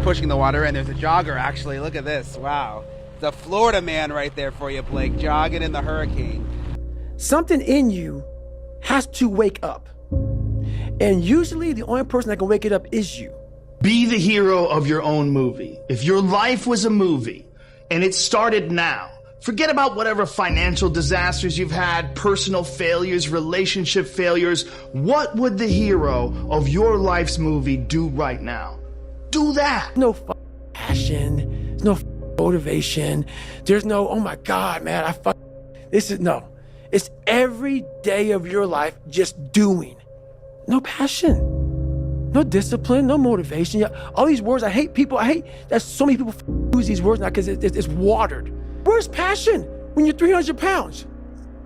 pushing the water, and there's a jogger, actually. Look at this. Wow. The Florida man right there for you, Blake, jogging in the hurricane. Something in you has to wake up. And usually the only person that can wake it up is you. Be the hero of your own movie. If your life was a movie and it started now, forget about whatever financial disasters you've had, personal failures, relationship failures. What would the hero of your life's movie do right now? Do that. No passion. There's no motivation. There's no, oh my God, man, no. It's every day of your life just doing. No passion, no discipline, no motivation. All these words, I hate that so many people use these words now because it's watered. Where's passion when you're 300 pounds?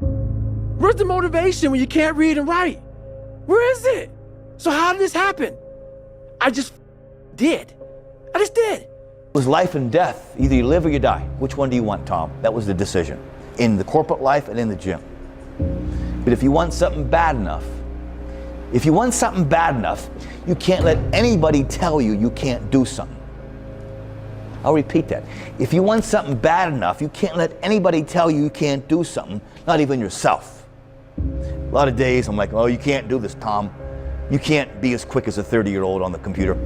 Where's the motivation when you can't read and write? Where is it? So how did this happen? I just did. It was life and death. Either you live or you die. Which one do you want, Tom? That was the decision. In the corporate life and in the gym. But if you want something bad enough, you can't let anybody tell you you can't do something. I'll repeat that. If you want something bad enough, you can't let anybody tell you you can't do something, not even yourself. A lot of days I'm like, oh, you can't do this, Tom. You can't be as quick as a 30-year-old on the computer.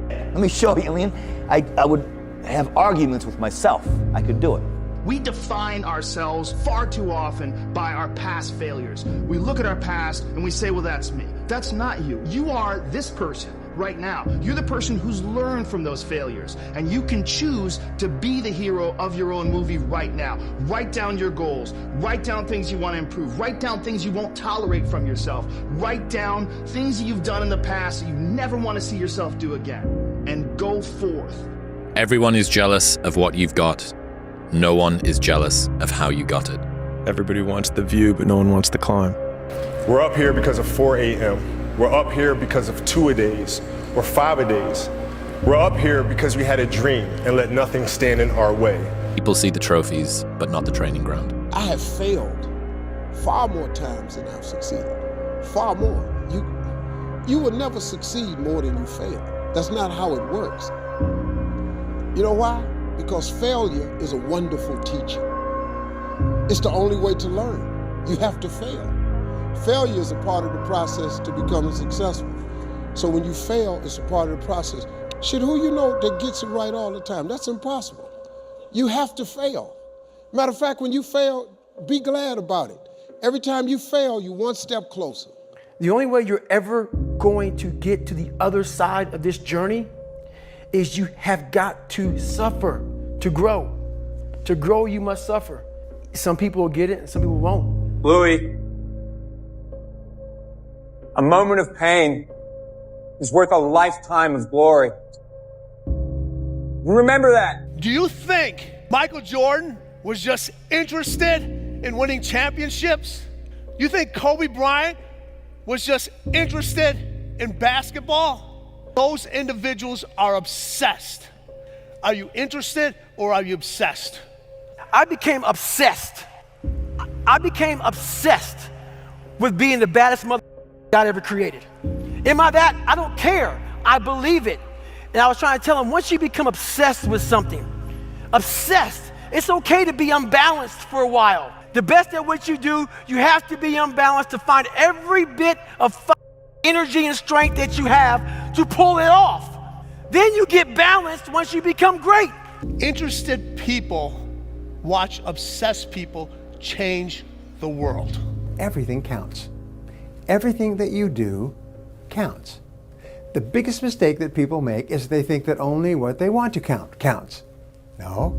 Let me show you, man. I would have arguments with myself. I could do it. We define ourselves far too often by our past failures. We look at our past and we say, well, that's me. That's not you. You are this person right now. You're the person who's learned from those failures, and you can choose to be the hero of your own movie right now. Write down your goals. Write down things you want to improve. Write down things you won't tolerate from yourself. Write down things that you've done in the past that you never want to see yourself do again, and go forth. Everyone is jealous of what you've got. No one is jealous of how you got it. Everybody wants the view, but no one wants the climb. We're up here because of 4 a.m. We're up here because of 2-a-days or 5-a-days. We're up here because we had a dream and let nothing stand in our way. People see the trophies, but not the training ground. I have failed far more times than I've succeeded. Far more. You will never succeed more than you fail. That's not how it works. You know why? Because failure is a wonderful teacher. It's the only way to learn. You have to fail. Failure is a part of the process to becoming successful. So when you fail, it's a part of the process. Shit, who you know that gets it right all the time? That's impossible. You have to fail. Matter of fact, when you fail, be glad about it. Every time you fail, you're one step closer. The only way you're ever going to get to the other side of this journey is you have got to suffer to grow. To grow, you must suffer. Some people will get it and some people won't. Louis, a moment of pain is worth a lifetime of glory. Remember that. Do you think Michael Jordan was just interested in winning championships? You think Kobe Bryant was just interested in basketball? Those individuals are obsessed. Are you interested or are you obsessed? I became obsessed. I became obsessed with being the baddest mother God ever created. Am I that? I don't care. I believe it. And I was trying to tell him, once you become obsessed with something, obsessed, it's okay to be unbalanced for a while. The best at what you do, you have to be unbalanced to find every bit of energy and strength that you have to pull it off. Then you get balanced once you become great. Interested people watch obsessed people change the world. Everything counts. Everything that you do counts. The biggest mistake that people make is they think that only what they want to count counts. No.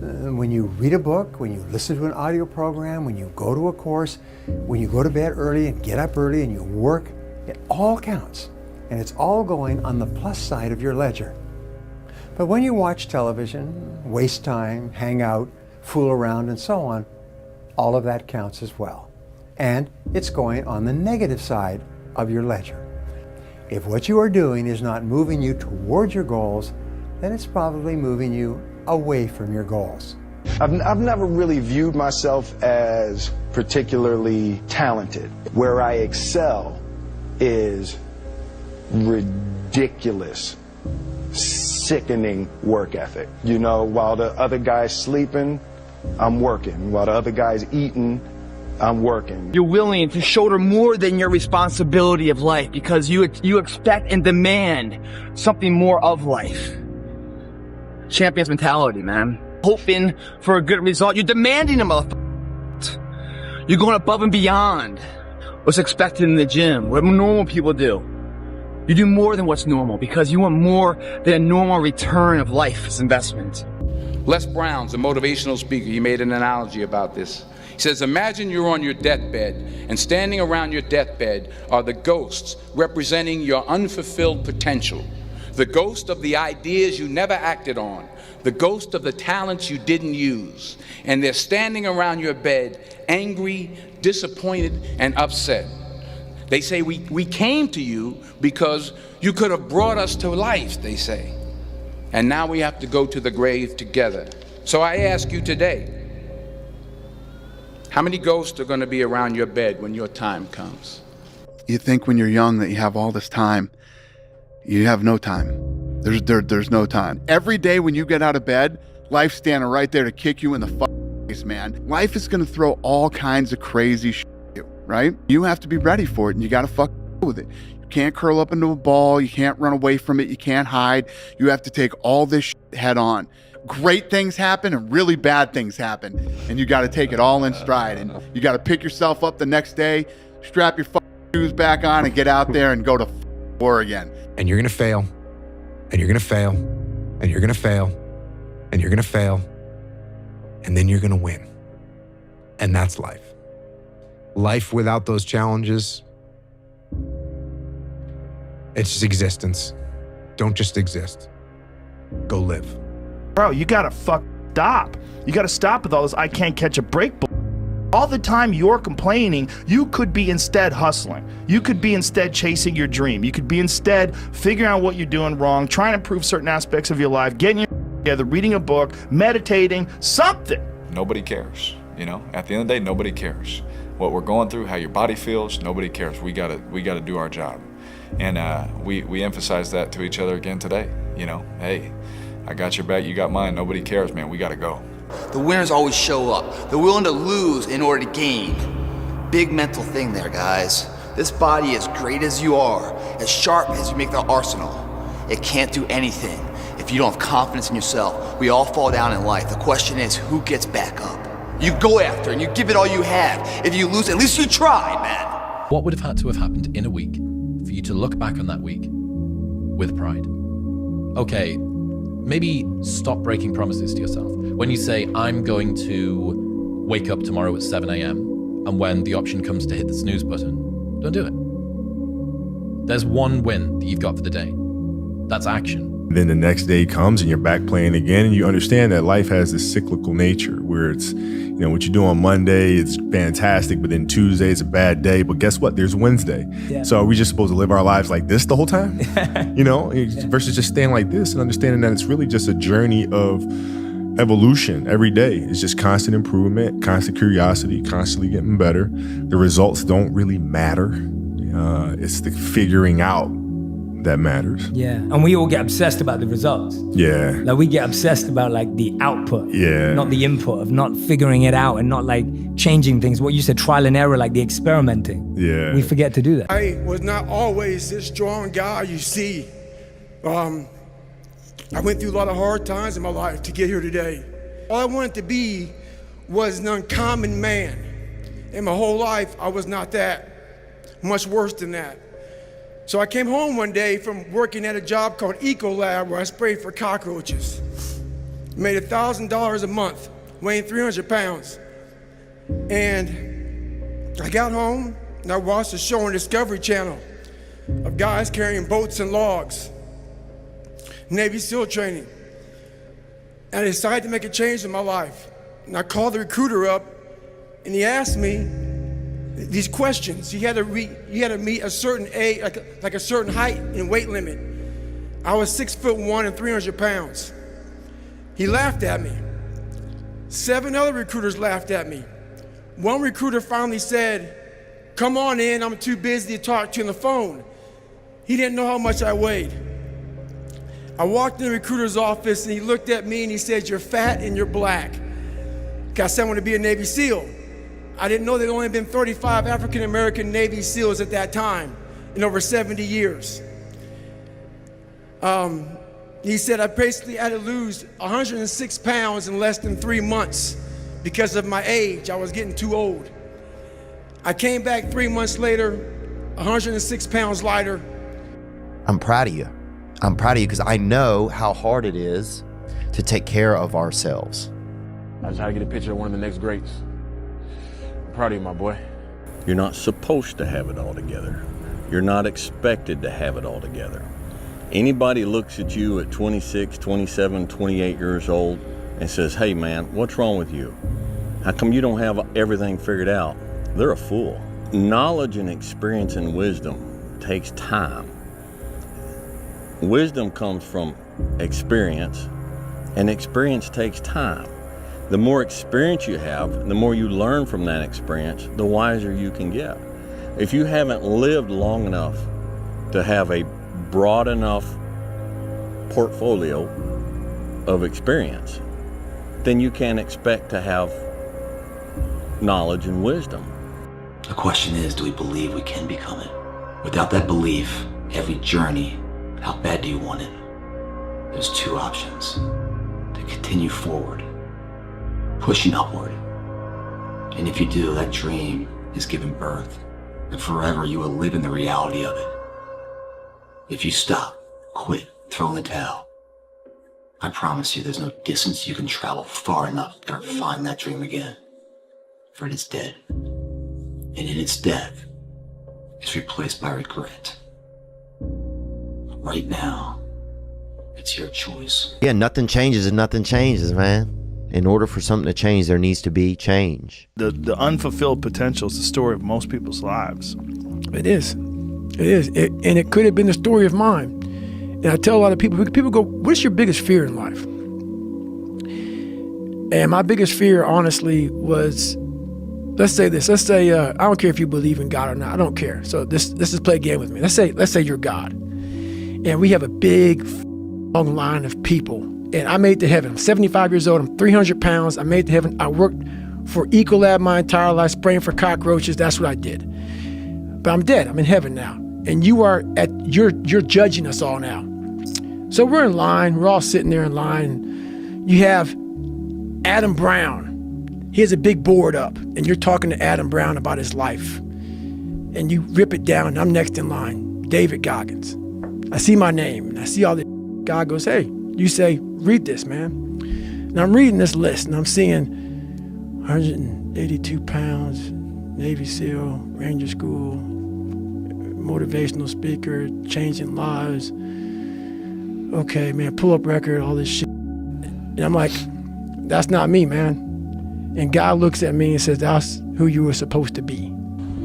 When you read a book, when you listen to an audio program, when you go to a course, when you go to bed early and get up early and you work, it all counts. And it's all going on the plus side of your ledger. But when you watch television, waste time, hang out, fool around, and so on, all of that counts as well. And it's going on the negative side of your ledger. If what you are doing is not moving you towards your goals, then it's probably moving you away from your goals. I've never really viewed myself as particularly talented. Where I excel is ridiculous sickening work ethic. You know, while the other guy's sleeping, I'm working. While the other guy's eating, I'm working. You're willing to shoulder more than your responsibility of life because you expect and demand something more of life. Champion's mentality, man. Hoping for a good result. You're demanding a motherfucker. You're going above and beyond what's expected in the gym, what normal people do. You do more than what's normal because you want more than a normal return of life's investment. Les Brown's a motivational speaker. He made an analogy about this. He says, imagine you're on your deathbed, and standing around your deathbed are the ghosts representing your unfulfilled potential. The ghost of the ideas you never acted on. The ghost of the talents you didn't use. And they're standing around your bed, angry, disappointed, and upset. They say, we came to you because you could have brought us to life, they say. And now we have to go to the grave together. So I ask you today, how many ghosts are going to be around your bed when your time comes? You think when you're young that you have all this time. You have no time. There's no time. Every day when you get out of bed, life's standing right there to kick you in the face, man. Life is going to throw all kinds of crazy shit at you, right? You have to be ready for it, and you got to with it. You can't curl up into a ball. You can't run away from it. You can't hide. You have to take all this shit head on. Great things happen and really bad things happen, and you got to take it all in stride. And you got to pick yourself up the next day, strap your shoes back on, and get out there and go to war again. And you're going to fail, and you're going to fail, and you're going to fail, and you're going to fail, and then you're going to win. And that's life. Life without those challenges, it's just existence. Don't just exist. Go live. Bro, you gotta stop. You gotta stop with all this I can't catch a break. All the time you're complaining, you could be instead hustling. You could be instead chasing your dream. You could be instead figuring out what you're doing wrong, trying to improve certain aspects of your life, getting your together, reading a book, meditating, something. Nobody cares, you know? At the end of the day, nobody cares. What we're going through, how your body feels, nobody cares. We gotta do our job. And we emphasize that to each other again today. You know, hey, I got your back, you got mine, nobody cares, man, we gotta go. The winners always show up. They're willing to lose in order to gain. Big mental thing there, guys. This body, as great as you are, as sharp as you make the arsenal, it can't do anything if you don't have confidence in yourself. We all fall down in life. The question is, who gets back up? You go after and you give it all you have. If you lose, at least you tried, man. What would have had to have happened in a week for you to look back on that week with pride? Okay, maybe stop breaking promises to yourself. When you say, I'm going to wake up tomorrow at 7 a.m., and when the option comes to hit the snooze button, don't do it. There's one win that you've got for the day. That's action. Then the next day comes and you're back playing again, and you understand that life has this cyclical nature where it's, you know, what you do on Monday, it's fantastic, but then Tuesday is a bad day. But guess what? There's Wednesday. Yeah. So are we just supposed to live our lives like this the whole time? You know, versus just staying like this and understanding that it's really just a journey of evolution every day. It's just constant improvement, constant curiosity, constantly getting better. The results don't really matter. It's the figuring out that matters. Yeah, and we all get obsessed about the results. Yeah. Like we get obsessed about like the output, yeah, not the input, of not figuring it out and not like changing things. What you said, trial and error, like the experimenting. Yeah. We forget to do that. I was not always this strong guy you see. I went through a lot of hard times in my life to get here today. All I wanted to be was an uncommon man. In my whole life, I was not that. Much worse than that. So I came home one day from working at a job called Ecolab where I sprayed for cockroaches. Made $1,000 a month, weighing 300 pounds. And I got home and I watched a show on Discovery Channel of guys carrying boats and logs, Navy SEAL training. And I decided to make a change in my life. And I called the recruiter up and he asked me these questions. You had to meet a certain age, like a certain height and weight limit. I was 6'1" and 300 pounds. He laughed at me. 7 other recruiters laughed at me. One recruiter finally said, "Come on in, I'm too busy to talk to you on the phone." He didn't know how much I weighed. I walked in the recruiter's office and he looked at me and he said, "You're fat and you're black." I said I wanted to be a Navy SEAL. I didn't know there had only been 35 African American Navy SEALs at that time in over 70 years. He said I basically had to lose 106 pounds in less than 3 months because of my age. I was getting too old. I came back 3 months later, 106 pounds lighter. I'm proud of you. I'm proud of you because I know how hard it is to take care of ourselves. I just had to get a picture of one of the next greats. I'm proud of you, my boy. You're not supposed to have it all together. You're not expected to have it all together. Anybody looks at you at 26, 27, 28 years old and says, "Hey man, what's wrong with you? How come you don't have everything figured out?" They're a fool. Knowledge and experience and wisdom takes time. Wisdom comes from experience, and experience takes time. The more experience you have, the more you learn from that experience, the wiser you can get. If you haven't lived long enough to have a broad enough portfolio of experience, then you can't expect to have knowledge and wisdom. The question is, do we believe we can become it? Without that belief, every journey, how bad do you want it? There's two options: to continue forward, pushing upward. And if you do, that dream is given birth, and forever you will live in the reality of it. If you stop, quit, throw in the towel, I promise you there's no distance you can travel far enough to find that dream again. For it is dead. And in its death, it's replaced by regret. Right now, it's your choice. Yeah, nothing changes and nothing changes, man. In order for something to change, there needs to be change. The unfulfilled potential is the story of most people's lives. It is. It is. And it could have been the story of mine. And I tell a lot of people go, "What's your biggest fear in life?" And my biggest fear, honestly, was, let's say this. Let's say, I don't care if you believe in God or not. I don't care. So let's just play a game with me. Let's say you're God. And we have a big long line of people. And I made it to heaven. I'm 75 years old. I'm 300 pounds. I made it to heaven. I worked for Ecolab my entire life, spraying for cockroaches. That's what I did. But I'm dead. I'm in heaven now. And you're judging us all now. So we're in line. We're all sitting there in line. You have Adam Brown. He has a big board up, and you're talking to Adam Brown about his life. And you rip it down, and I'm next in line, David Goggins. I see my name, and I see all this. God goes, "Hey," you say, "Read this, man." And I'm reading this list, and I'm seeing 182 pounds, Navy SEAL, Ranger School, motivational speaker, changing lives. Okay, man, pull-up record, all this shit. And I'm like, that's not me, man. And God looks at me and says, "That's who you were supposed to be."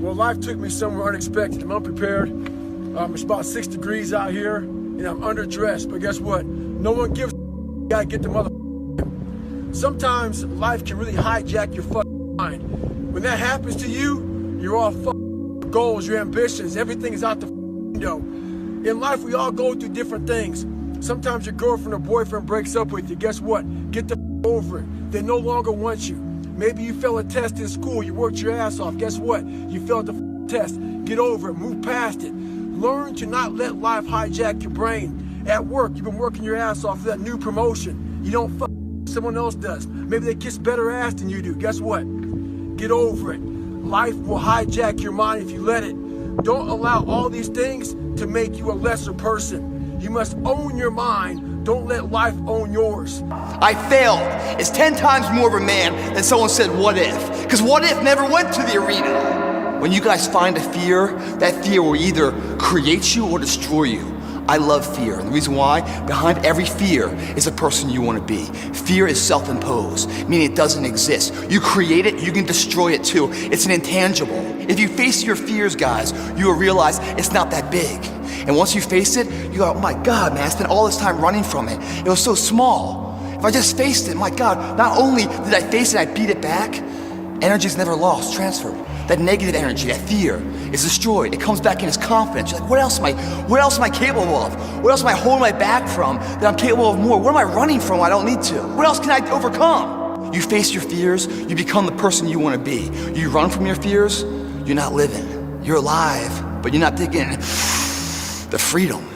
Well, life took me somewhere unexpected. I'm unprepared. It's about 6 degrees out here, and I'm underdressed. But guess what? No one gives a you gotta get the mother. Sometimes life can really hijack your fucking mind. When that happens to you, you're all fucking goals, your ambitions, everything is out the window. In life, we all go through different things. Sometimes your girlfriend or boyfriend breaks up with you. Guess what? Get the over it. They no longer want you. Maybe you failed a test in school. You worked your ass off. Guess what? You failed the test. Get over it. Move past it. Learn to not let life hijack your brain. At work, you've been working your ass off for that new promotion. You don't fuck someone else does. Maybe they kiss better ass than you do. Guess what? Get over it. Life will hijack your mind if you let it. Don't allow all these things to make you a lesser person. You must own your mind. Don't let life own yours. I failed. It's 10 times more of a man than someone said, "What if?" Because what if never went to the arena. When you guys find a fear, that fear will either create you or destroy you. I love fear, and the reason why, behind every fear is a person you want to be. Fear is self-imposed, meaning it doesn't exist. You create it, you can destroy it too. It's an intangible. If you face your fears, guys, you will realize it's not that big. And once you face it, you go, "Oh my God, man, I spent all this time running from it. It was so small. If I just faced it, my God, not only did I face it, I beat it back, energy's never lost, transferred. that negative energy, that fear is destroyed. It comes back in as confidence. You're like, what else am I capable of? What else am I holding my back from that I'm capable of more? What am I running from I don't need to? What else can I overcome? You face your fears, you become the person you want to be. You run from your fears, you're not living. You're alive, but you're not taking the freedom.